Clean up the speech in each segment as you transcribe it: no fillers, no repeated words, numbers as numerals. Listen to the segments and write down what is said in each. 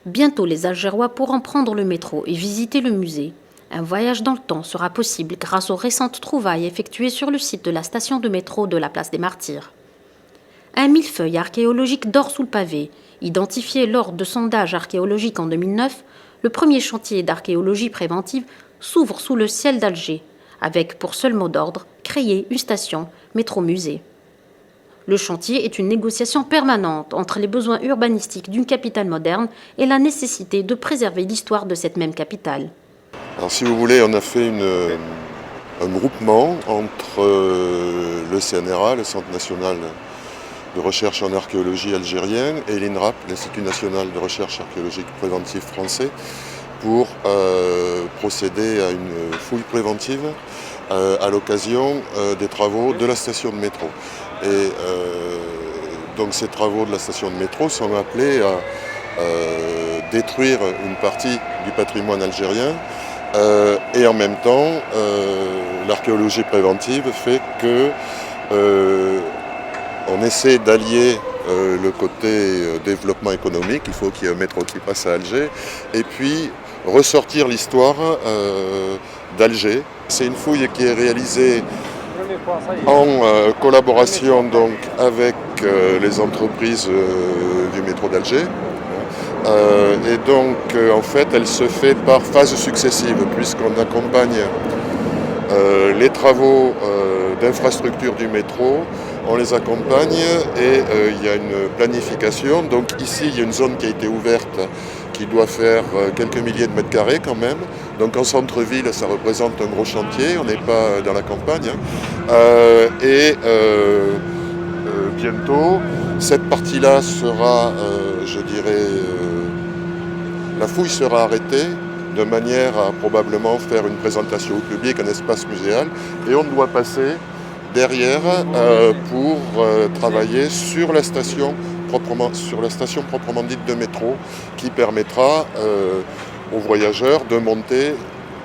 Bientôt, les Algérois pourront prendre le métro et visiter le musée. Un voyage dans le temps sera possible grâce aux récentes trouvailles effectuées sur le site de la station de métro de la place des Martyrs. Un millefeuille archéologique dort sous le pavé. Identifié lors de sondages archéologiques en 2009, le premier chantier d'archéologie préventive s'ouvre sous le ciel d'Alger, avec pour seul mot d'ordre créer une station métro-musée. Le chantier est une négociation permanente entre les besoins urbanistiques d'une capitale moderne et la nécessité de préserver l'histoire de cette même capitale. Alors si vous voulez, on a fait un groupement entre le CNRA, le Centre national de recherche en archéologie algérien, et l'INRAP, l'Institut national de recherche archéologique préventive français, pour procéder à une fouille préventive à l'occasion des travaux de la station de métro. Et donc ces travaux de la station de métro sont appelés à détruire une partie du patrimoine algérien et en même temps l'archéologie préventive fait que on essaie d'allier le côté développement économique, il faut qu'il y ait un métro qui passe à Alger, et puis ressortir l'histoire d'Alger. C'est une fouille qui est réalisée en collaboration donc avec les entreprises du métro d'Alger. Et donc en fait elle se fait par phases successives puisqu'on accompagne les travaux d'infrastructure du métro, on les accompagne et il y a une planification. Donc ici il y a une zone qui a été ouverte qui doit faire quelques milliers de mètres carrés quand même. Donc en centre-ville ça représente un gros chantier, on n'est pas dans la campagne. Bientôt cette partie-là sera, je dirais, la fouille sera arrêtée de manière à probablement faire une présentation au public, un espace muséal, et on doit passer derrière pour travailler sur la station proprement dite de métro, qui permettra aux voyageurs de monter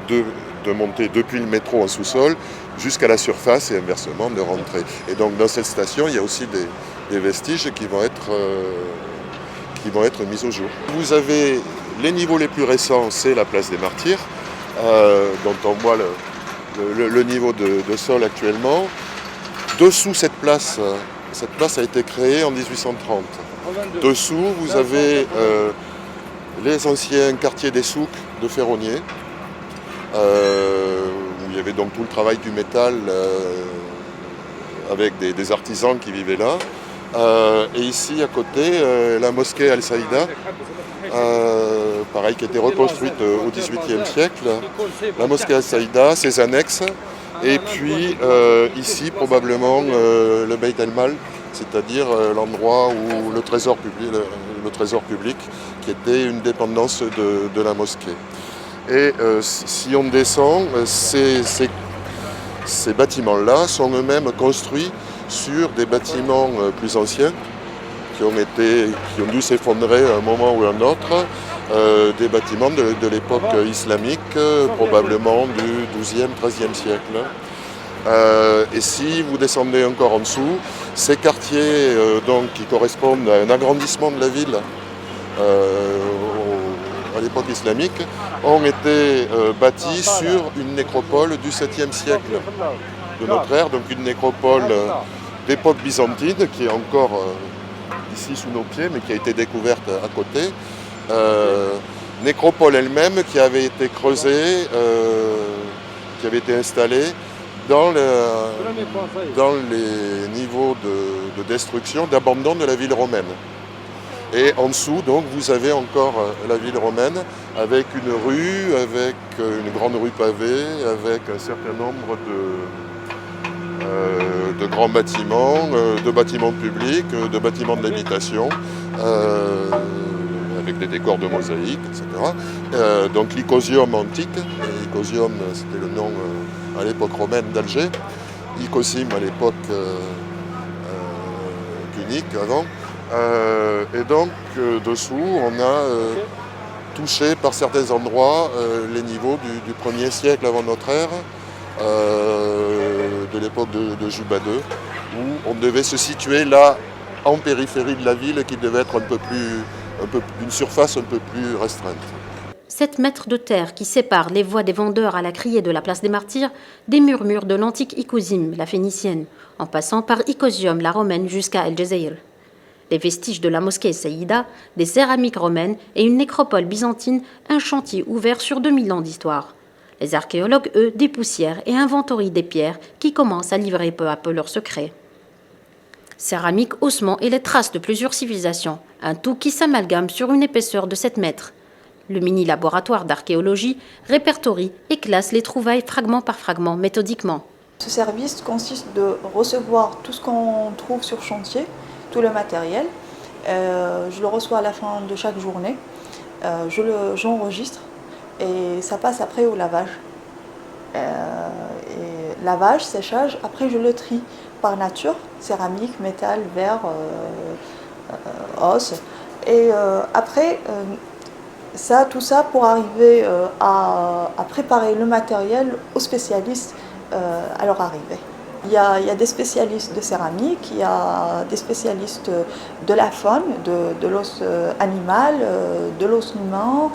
depuis le métro en sous-sol jusqu'à la surface et inversement de rentrer. Et donc dans cette station, il y a aussi des vestiges qui vont être mis au jour. Vous avez les niveaux les plus récents, c'est la place des Martyrs, dont on voit le niveau de sol actuellement. Dessous cette place a été créée en 1830. Dessous, vous avez les anciens quartiers des souks de ferronniers, où il y avait donc tout le travail du métal avec des artisans qui vivaient là. Et ici, à côté, la mosquée Al-Saïda, pareil, qui a été reconstruite au XVIIIe siècle. La mosquée Al-Saïda, ses annexes, et puis ici, probablement, le Beit el-Mal, c'est-à-dire l'endroit où le trésor public, qui était une dépendance de la mosquée. Et si on descend, ces bâtiments-là sont eux-mêmes construits sur des bâtiments plus anciens qui ont dû s'effondrer à un moment ou à un autre, des bâtiments de l'époque islamique, probablement du XIIe, XIIIe siècle. Et si vous descendez encore en dessous, ces quartiers donc, qui correspondent à un agrandissement de la ville à l'époque islamique, ont été bâtis sur une nécropole du 7e siècle de notre ère, donc une nécropole d'époque byzantine qui est encore ici sous nos pieds, mais qui a été découverte à côté. Nécropole elle-même qui avait été creusée, qui avait été installée dans les niveaux de destruction, d'abandon de la ville romaine. Et en dessous, donc, vous avez encore la ville romaine avec une rue, avec une grande rue pavée, avec un certain nombre de grands bâtiments, de bâtiments publics, de bâtiments de l'habitation, avec des décors de mosaïque, etc. Donc l'Icosium antique, l'Icosium c'était le nom à l'époque romaine d'Alger, Icosim à l'époque punique avant. Et donc dessous on a touché par certains endroits les niveaux du 1er siècle avant notre ère, de l'époque de Juba II, où on devait se situer là en périphérie de la ville, qui devait être un peu plus d'une surface un peu plus restreinte. 7 mètres de terre qui séparent les voies des vendeurs à la criée de la place des Martyrs des murmures de l'antique Icosime, la phénicienne, en passant par Icosium, la romaine, jusqu'à El Jezayir. Les vestiges de la mosquée Saïda, des céramiques romaines et une nécropole byzantine, un chantier ouvert sur 2000 ans d'histoire. Les archéologues, eux, dépoussièrent et inventorient des pierres qui commencent à livrer peu à peu leurs secrets. Céramique, ossements et les traces de plusieurs civilisations, un tout qui s'amalgame sur une épaisseur de 7 mètres. Le mini-laboratoire d'archéologie répertorie et classe les trouvailles fragment par fragment, méthodiquement. Ce service consiste de recevoir tout ce qu'on trouve sur chantier, tout le matériel. Je le reçois à la fin de chaque journée. J'enregistre et ça passe après au lavage. Lavage, séchage, après je le trie par nature, céramique, métal, verre, os. Et après, tout ça pour arriver à préparer le matériel aux spécialistes à leur arrivée. Il y a des spécialistes de céramique, il y a des spécialistes de la faune, de l'os animal, de l'os humain,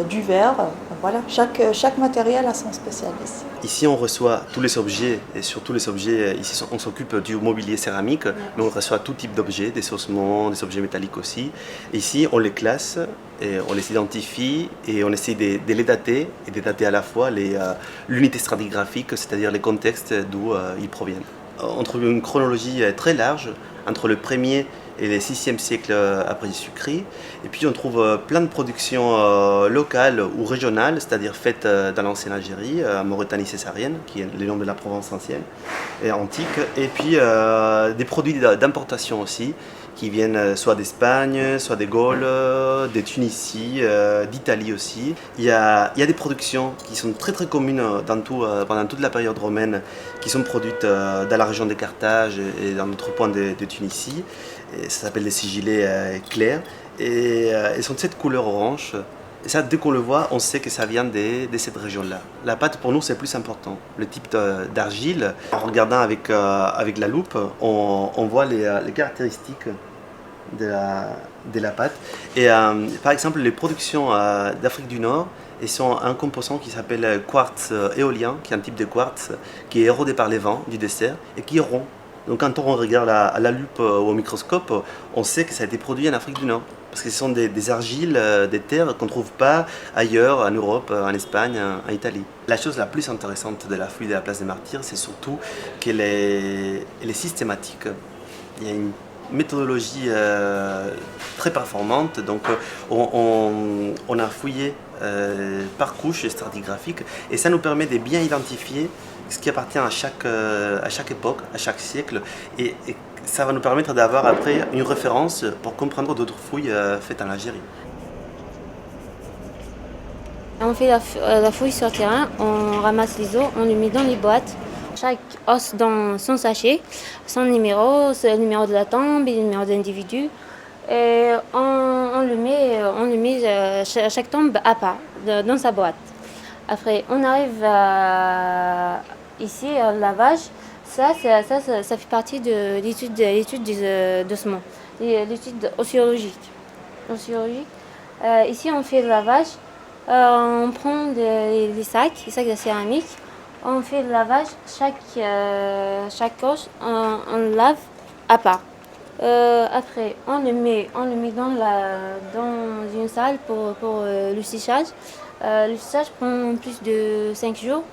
du verre. Voilà, chaque matériel a son spécialiste. Ici, on reçoit tous les objets, et surtout les objets, ici on s'occupe du mobilier céramique, mais on reçoit tout type d'objets, des ossements, des objets métalliques aussi. Et ici, on les classe, et on les identifie, et on essaie de les dater, et de dater à la fois l'unité stratigraphique, c'est-à-dire les contextes d'où ils proviennent. On trouve une chronologie très large entre le 1er et le 6e siècle après Jésus-Christ. Et puis on trouve plein de productions locales ou régionales, c'est-à-dire faites dans l'ancienne Algérie, Mauritanie césarienne, qui est le nom de la Provence ancienne et antique. Et puis des produits d'importation aussi, qui viennent soit d'Espagne, soit des Gaules, de Tunisie, d'Italie aussi. Il y a des productions qui sont très très communes pendant toute la période romaine, qui sont produites dans la région de Carthage et dans d'autres points de Tunisie. Et ça s'appelle des sigillés clairs et ils sont de cette couleur orange. Et ça, dès qu'on le voit, on sait que ça vient de cette région-là. La pâte, pour nous, c'est plus important. Le type d'argile, en regardant avec la loupe, on voit les caractéristiques de la pâte. Et par exemple, les productions d'Afrique du Nord, ils sont un composant qui s'appelle quartz éolien, qui est un type de quartz qui est érodé par les vents du dessert et qui est rond. Donc quand on regarde à la loupe ou au microscope, on sait que ça a été produit en Afrique du Nord. Parce que ce sont des argiles, des terres qu'on ne trouve pas ailleurs, en Europe, en Espagne, en Italie. La chose la plus intéressante de la fouille de la place des Martyrs, c'est surtout qu'elle est systématique. Il y a une méthodologie très performante. Donc on a fouillé par couche stratigraphique et ça nous permet de bien identifier ce qui appartient à chaque époque, à chaque siècle, et ça va nous permettre d'avoir après une référence pour comprendre d'autres fouilles faites en Algérie. On fait la fouille sur terrain, on ramasse les os, on les met dans les boîtes. Chaque os dans son sachet, son numéro, le numéro de la tombe et le numéro de l'individu. Et on le met chaque tombe à part dans sa boîte. Après, on arrive ici au lavage. Ça fait partie de l'étude des ossements, l'étude osséologique. Ici, on fait le lavage. On prend les sacs de céramique. On fait le lavage. Chaque os, on le lave à part. Après, on le met dans une salle pour le séchage. Le séchage prend plus de 5 jours.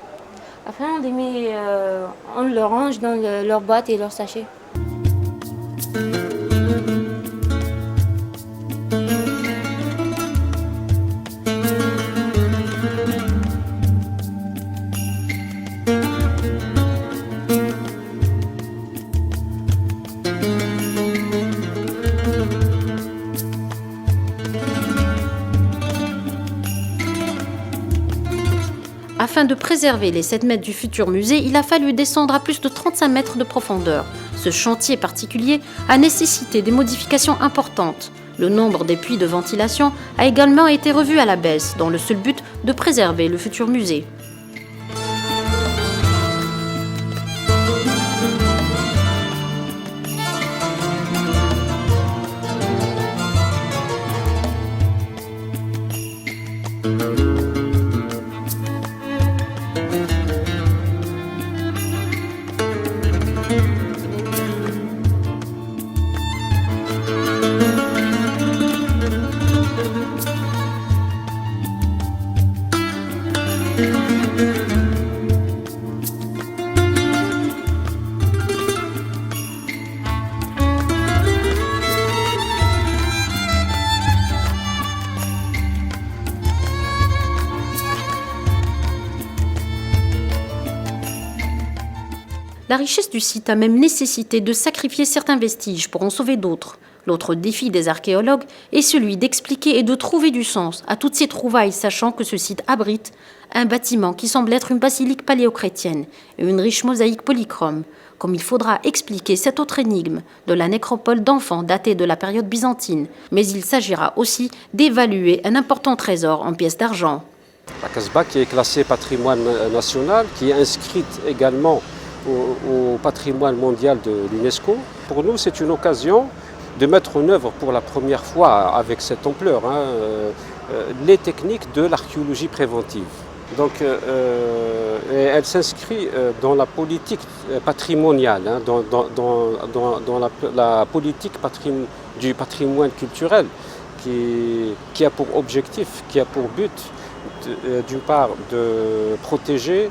Après, on le range dans leur boîte et leur sachet. Afin de préserver les 7 mètres du futur musée, il a fallu descendre à plus de 35 mètres de profondeur. Ce chantier particulier a nécessité des modifications importantes. Le nombre des puits de ventilation a également été revu à la baisse, dans le seul but de préserver le futur musée. La richesse du site a même nécessité de sacrifier certains vestiges pour en sauver d'autres. L'autre défi des archéologues est celui d'expliquer et de trouver du sens à toutes ces trouvailles, sachant que ce site abrite un bâtiment qui semble être une basilique paléochrétienne et une riche mosaïque polychrome, comme il faudra expliquer cette autre énigme de la nécropole d'enfants datée de la période byzantine, mais il s'agira aussi d'évaluer un important trésor en pièces d'argent. La Casbah qui est classée patrimoine national, qui est inscrite également au patrimoine mondial de l'UNESCO. Pour nous, c'est une occasion de mettre en œuvre pour la première fois avec cette ampleur les techniques de l'archéologie préventive. Donc, elle s'inscrit dans la politique patrimoniale, dans la politique du patrimoine culturel qui a pour objectif, qui a pour but d'une part de protéger,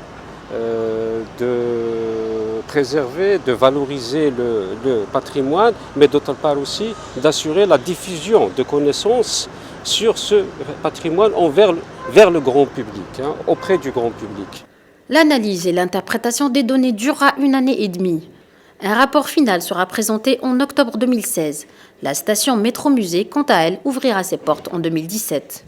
de préserver, de valoriser le patrimoine, mais d'autre part aussi d'assurer la diffusion de connaissances sur ce patrimoine vers le grand public, auprès du grand public. L'analyse et l'interprétation des données durera 1 année et demie. Un rapport final sera présenté en octobre 2016. La station Métro Musée, quant à elle, ouvrira ses portes en 2017.